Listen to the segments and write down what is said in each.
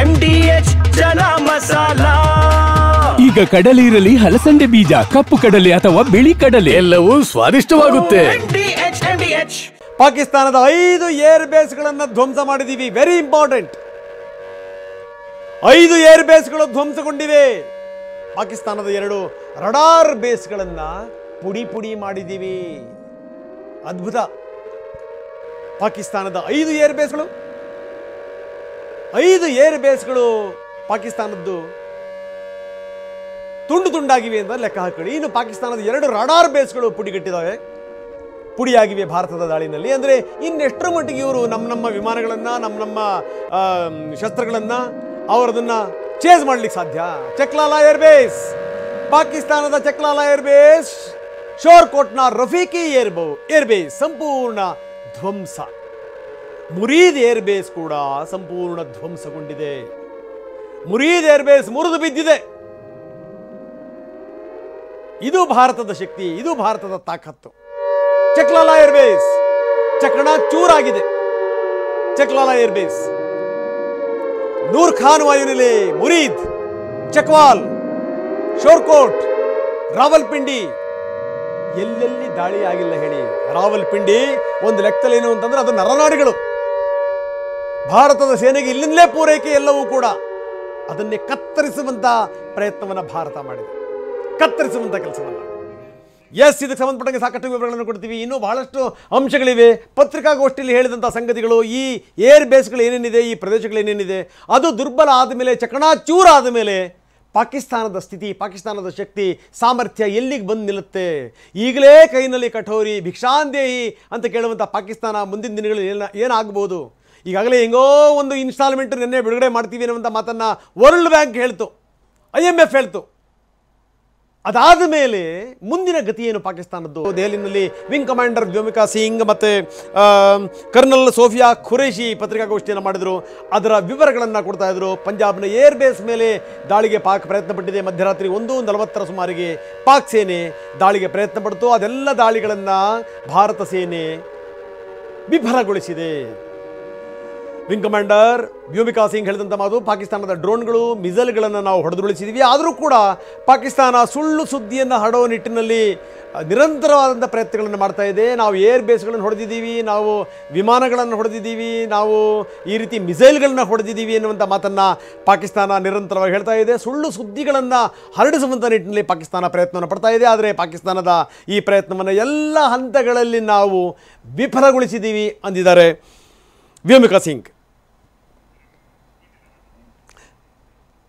MDH ಚನ masala. ಈಗ ಕಡಲೆ ಇರಲಿ, ಹಲಸಂದೆ ಬೀಜ, ಕಪ್ಪು ಕಡಲೆ ಅಥವಾ ಬಿಳಿ ಕಡಲೆ, ಎಲ್ಲವೂ ಸ್ವಾದಿಷ್ಟವಾಗುತ್ತೆ. MDH. ಪಾಕಿಸ್ತಾನದ 5 ಏರ್ ಬೇಸ್ಗಳನ್ನು ಧ್ವಂಸ ಮಾಡಿದೀವಿ. Very important. 5 ಏರ್ ಬೇಸ್ಗಳು ಧ್ವಂಸಗೊಂಡಿವೆ. ಪಾಕಿಸ್ತಾನದ 2 ರಡಾರ್ ಬೇಸ್ಗಳನ್ನ ಪುಡಿ ಪುಡಿ ಮಾಡಿದ್ದೀವಿ. ಅದ್ಭುತ. ಪಾಕಿಸ್ತಾನದ 5 ಏರ್ ಬೇಸ್ಗಳು ಪಾಕಿಸ್ತಾನದ್ದು ತುಂಡು ತುಂಡಾಗಿವೆ ಅಂತ ಲೆಕ್ಕ ಹಾಕೊಳ್ಳಿ. ಇನ್ನು ಪಾಕಿಸ್ತಾನದ 2 ರಡಾರ್ ಬೇಸ್ಗಳು ಪುಡಿಗಟ್ಟಿದ್ದಾವೆ, ಪುಡಿಯಾಗಿವೆ ಭಾರತದ ದಾಳಿನಲ್ಲಿ. ಅಂದರೆ ಇನ್ನೆಷ್ಟರ ಮಟ್ಟಿಗೆ ಇವರು ನಮ್ಮ ವಿಮಾನಗಳನ್ನು, ನಮ್ಮ ಶಸ್ತ್ರಗಳನ್ನು ಅವರದನ್ನು ಚೇಸ್ ಮಾಡಲಿಕ್ಕೆ ಸಾಧ್ಯ. ಚಕ್ಲಾಲಾ ಏರ್ಬೇಸ್, ಪಾಕಿಸ್ತಾನದ ಚಕ್ಲಾಲಾ ಏರ್ಬೇಸ್, ಶೋರ್ಕೋಟ್ನ ರಫೀಕಿ ಏರ್ಬೇಸ್ ಸಂಪೂರ್ಣ ಧ್ವಂಸ. ಮುರೀದ್ ಏರ್ಬೇಸ್ ಕೂಡ ಸಂಪೂರ್ಣ ಧ್ವಂಸಗೊಂಡಿದೆ. ಮುರೀದ್ ಏರ್ಬೇಸ್ ಮುರಿದು ಬಿದ್ದಿದೆ. ಇದು ಭಾರತದ ಶಕ್ತಿ, ಇದು ಭಾರತದ ತಾಕತ್ತು. ಚಕ್ಲಾಲಾ ಏರ್ಬೇಸ್ ಚಕಣ ಚೂರಾಗಿದೆ. ಚಕ್ಲಾಲಾ ಏರ್ಬೇಸ್, ನೂರ್ ಖಾನ್ ವಾಯುನೆಲೆ, ಮುರೀದ್, ಚಕ್ವಾಲ್, ಶೋರ್ಕೋಟ್, ರಾವಲ್ಪಿಂಡಿ, ಎಲ್ಲೆಲ್ಲಿ ದಾಳಿ ಆಗಿಲ್ಲ ಹೇಳಿ. ರಾವಲ್ಪಿಂಡಿ ಒಂದು ಲೆಕ್ಕದಲ್ಲಿ ಏನು ಅಂತಂದ್ರೆ ಅದು ನರನಾಡಿಗಳು. ಭಾರತದ ಸೇನೆಗೆ ಇಲ್ಲಿಂದಲೇ ಪೂರೈಕೆ ಎಲ್ಲವೂ ಕೂಡ. ಅದನ್ನೇ ಕತ್ತರಿಸುವಂತ ಪ್ರಯತ್ನವನ್ನು ಭಾರತ ಮಾಡಿದೆ, ಕತ್ತರಿಸುವಂತ ಕೆಲಸವನ್ನ. ಎಸ್, ಇದಕ್ಕೆ ಸಂಬಂಧಪಟ್ಟಂಗೆ ಸಾಕಷ್ಟು ವಿವರಗಳನ್ನು ಕೊಡ್ತೀವಿ. ಇನ್ನೂ ಬಹಳಷ್ಟು ಅಂಶಗಳಿವೆ. ಪತ್ರಿಕಾಗೋಷ್ಠಿಯಲ್ಲಿ ಹೇಳಿದಂಥ ಸಂಗತಿಗಳು, ಈ ಏರ್ ಬೇಸ್ಗಳು ಏನೇನಿದೆ, ಈ ಪ್ರದೇಶಗಳು ಏನೇನಿದೆ, ಅದು ದುರ್ಬಲ ಆದಮೇಲೆ, ಚಕಣಾಚೂರ ಆದಮೇಲೆ ಪಾಕಿಸ್ತಾನದ ಸ್ಥಿತಿ, ಪಾಕಿಸ್ತಾನದ ಶಕ್ತಿ, ಸಾಮರ್ಥ್ಯ ಎಲ್ಲಿಗೆ ಬಂದು ನಿಲ್ಲುತ್ತೆ. ಈಗಲೇ ಕೈನಲ್ಲಿ ಕಠೋರಿ, ಭಿಕ್ಷಾಂದೇಹಿ ಅಂತ ಕೇಳುವಂಥ ಪಾಕಿಸ್ತಾನ ಮುಂದಿನ ದಿನಗಳಲ್ಲಿ ಏನಾಗಬಹುದು. ಈಗಾಗಲೇ ಹೆಂಗೋ ಒಂದು ಇನ್ಸ್ಟಾಲ್ಮೆಂಟ್ ನಿನ್ನೆ ಬಿಡುಗಡೆ ಮಾಡ್ತೀವಿ ಅನ್ನುವಂಥ ಮಾತನ್ನು ವರ್ಲ್ಡ್ ಬ್ಯಾಂಕ್ ಹೇಳ್ತು, IMF ಹೇಳ್ತು. ಅದಾದ ಮೇಲೆ ಮುಂದಿನ ಗತಿ ಏನು ಪಾಕಿಸ್ತಾನದ್ದು? ದೆಹಲಿಯಲ್ಲಿ ವಿಂಗ್ ಕಮಾಂಡರ್ ವ್ಯೋಮಿಕಾ ಸಿಂಗ್ ಮತ್ತು ಕರ್ನಲ್ ಸೋಫಿಯಾ ಖುರೇಶಿ ಪತ್ರಿಕಾಗೋಷ್ಠಿಯನ್ನು ಮಾಡಿದರು. ಅದರ ವಿವರಗಳನ್ನು ಕೊಡ್ತಾ ಇದ್ರು. ಪಂಜಾಬ್ನ ಏರ್ ಬೇಸ್ ಮೇಲೆ ದಾಳಿಗೆ ಪಾಕ್ ಪ್ರಯತ್ನ ಪಟ್ಟಿದೆ. ಮಧ್ಯರಾತ್ರಿ 1:40 ಸುಮಾರಿಗೆ ಪಾಕ್ ಸೇನೆ ದಾಳಿಗೆ ಪ್ರಯತ್ನ ಪಡ್ತು. ಅದೆಲ್ಲ ದಾಳಿಗಳನ್ನು ಭಾರತ ಸೇನೆ ವಿಫಲಗೊಳಿಸಿದೆ. ವಿಂಗ್ ಕಮಾಂಡರ್ ವ್ಯೋಮಿಕಾ ಸಿಂಗ್ ಹೇಳಿದಂಥ ಮಾತು, ಪಾಕಿಸ್ತಾನದ ಡ್ರೋನ್ಗಳು, ಮಿಸೈಲ್ಗಳನ್ನು ನಾವು ಹೊಡೆದುರುಳಿಸಿದ್ದೀವಿ. ಆದರೂ ಕೂಡ ಪಾಕಿಸ್ತಾನ ಸುಳ್ಳು ಸುದ್ದಿಯನ್ನು ಹರಡೋ ನಿಟ್ಟಿನಲ್ಲಿ ನಿರಂತರವಾದಂಥ ಪ್ರಯತ್ನಗಳನ್ನು ಮಾಡ್ತಾ ಇದೆ. ನಾವು ಏರ್ ಬೇಸ್ಗಳನ್ನು ಹೊಡೆದಿದ್ದೀವಿ, ನಾವು ವಿಮಾನಗಳನ್ನು ಹೊಡೆದಿದ್ದೀವಿ, ನಾವು ಈ ರೀತಿ ಮಿಸೈಲ್ಗಳನ್ನ ಹೊಡೆದಿದ್ದೀವಿ ಎನ್ನುವಂಥ ಮಾತನ್ನು ಪಾಕಿಸ್ತಾನ ನಿರಂತರವಾಗಿ ಹೇಳ್ತಾ ಇದೆ. ಸುಳ್ಳು ಸುದ್ದಿಗಳನ್ನು ಹರಡಿಸುವಂಥ ನಿಟ್ಟಿನಲ್ಲಿ ಪಾಕಿಸ್ತಾನ ಪ್ರಯತ್ನವನ್ನು ಪಡ್ತಾ ಇದೆ. ಆದರೆ ಪಾಕಿಸ್ತಾನದ ಈ ಪ್ರಯತ್ನವನ್ನು ಎಲ್ಲ ಹಂತಗಳಲ್ಲಿ ನಾವು ವಿಫಲಗೊಳಿಸಿದ್ದೀವಿ ಅಂದಿದ್ದಾರೆ ವ್ಯೋಮಿಕಾ ಸಿಂಗ್.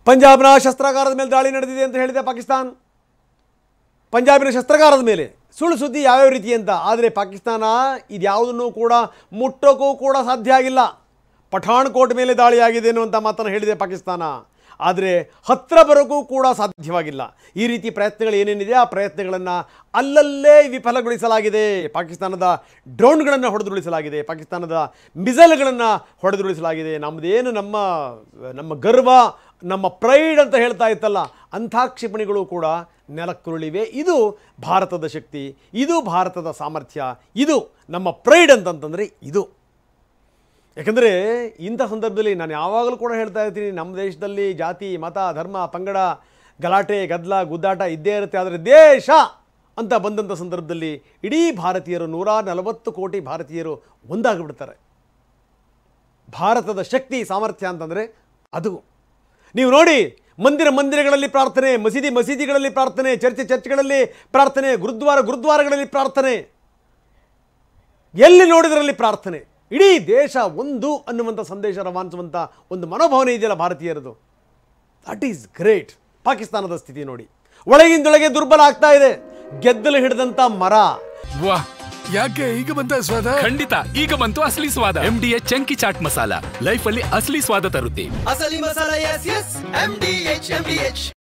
ಪಂಜಾಬ್ನ ಶಸ್ತ್ರಾಗಾರದ ಮೇಲೆ ದಾಳಿ ನಡೆದಿದೆ ಅಂತ ಹೇಳಿದೆ ಪಾಕಿಸ್ತಾನ. ಪಂಜಾಬಿನ ಶಸ್ತ್ರಾಗಾರದ ಮೇಲೆ ಸುಳ್ಳು ಸುದ್ದಿ ಯಾವ್ಯಾವ ರೀತಿ ಅಂತ. ಆದರೆ ಪಾಕಿಸ್ತಾನ ಇದ್ಯಾವುದನ್ನು ಕೂಡ ಮುಟ್ಟೋಕ್ಕೂ ಕೂಡ ಸಾಧ್ಯ ಆಗಿಲ್ಲ. ಪಠಾಣ್ಕೋಟ್ ಮೇಲೆ ದಾಳಿಯಾಗಿದೆ ಅನ್ನುವಂಥ ಮಾತನ್ನು ಹೇಳಿದೆ ಪಾಕಿಸ್ತಾನ. ಆದರೆ ಹತ್ತಿರ ಬರೋಕ್ಕೂ ಕೂಡ ಸಾಧ್ಯವಾಗಿಲ್ಲ. ಈ ರೀತಿ ಪ್ರಯತ್ನಗಳು ಏನೇನಿದೆ ಆ ಪ್ರಯತ್ನಗಳನ್ನು ಅಲ್ಲಲ್ಲೇ ವಿಫಲಗೊಳಿಸಲಾಗಿದೆ. ಪಾಕಿಸ್ತಾನದ ಡ್ರೋನ್ಗಳನ್ನು ಹೊಡೆದುರುಳಿಸಲಾಗಿದೆ, ಪಾಕಿಸ್ತಾನದ ಮಿಸೈಲ್ಗಳನ್ನು ಹೊಡೆದುರುಳಿಸಲಾಗಿದೆ. ನಮ್ಮದೇನು ನಮ್ಮ ಗರ್ವ, ನಮ್ಮ ಪ್ರೈಡ್ ಅಂತ ಹೇಳ್ತಾ ಇತ್ತಲ್ಲ, ಅಂಥ ಕ್ಷಿಪಣಿಗಳು ಕೂಡ ನೆಲಕ್ಕುರುಳಿವೆ. ಇದು ಭಾರತದ ಶಕ್ತಿ, ಇದು ಭಾರತದ ಸಾಮರ್ಥ್ಯ, ಇದು ನಮ್ಮ ಪ್ರೈಡ್ ಅಂತಂತಂದರೆ ಇದು. ಯಾಕಂದರೆ ಇಂಥ ಸಂದರ್ಭದಲ್ಲಿ ನಾನು ಯಾವಾಗಲೂ ಕೂಡ ಹೇಳ್ತಾ ಇರ್ತೀನಿ, ನಮ್ಮ ದೇಶದಲ್ಲಿ ಜಾತಿ, ಮತ, ಧರ್ಮ, ಪಂಗಡ, ಗಲಾಟೆ, ಗದ್ದಲ, ಗುದ್ದಾಟ ಇದ್ದೇ ಇರುತ್ತೆ. ಆದರೆ ದೇಶ ಅಂತ ಬಂದಂಥ ಸಂದರ್ಭದಲ್ಲಿ ಇಡೀ ಭಾರತೀಯರು, 140 ಕೋಟಿ ಭಾರತೀಯರು ಒಂದಾಗಿಬಿಡ್ತಾರೆ. ಭಾರತದ ಶಕ್ತಿ, ಸಾಮರ್ಥ್ಯ ಅಂತಂದರೆ ಅದು. ನೀವು ನೋಡಿ, ಮಂದಿರಗಳಲ್ಲಿ ಪ್ರಾರ್ಥನೆ, ಮಸೀದಿಗಳಲ್ಲಿ ಪ್ರಾರ್ಥನೆ, ಚರ್ಚ್ಗಳಲ್ಲಿ ಪ್ರಾರ್ಥನೆ, ಗುರುದ್ವಾರಗಳಲ್ಲಿ ಪ್ರಾರ್ಥನೆ, ಎಲ್ಲಿ ನೋಡಿದರಲ್ಲಿ ಪ್ರಾರ್ಥನೆ. ಇಡೀ ದೇಶ ಒಂದು ಅನ್ನುವಂಥ ಸಂದೇಶ ರವಾನಿಸುವಂಥ ಒಂದು ಮನೋಭಾವನೆ ಇದೆಯಲ್ಲ ಭಾರತೀಯರದು. That is great. ಪಾಕಿಸ್ತಾನದ ಸ್ಥಿತಿ ನೋಡಿ, ಒಳಗಿಂದೊಳಗೆ ದುರ್ಬಲ ಆಗ್ತಾ ಇದೆ. ಗೆದ್ದಲು ಹಿಡಿದಂಥ ಮರ. ವಾಹ್, ಯಾಕೆ ಈಗ ಬಂತ ಸ್ವಾದ? ಖಂಡಿತ ಈಗ ಬಂತು ಅಸಲಿ ಸ್ವಾದ. MDH chunky chaat masala life ಅಲ್ಲಿ ಅಸಲಿ ಸ್ವಾದ ತರುತ್ತೆ. ಅಸಲಿ ಮಸಾಲ, ಎಸ್ ಎಸ್ MDH.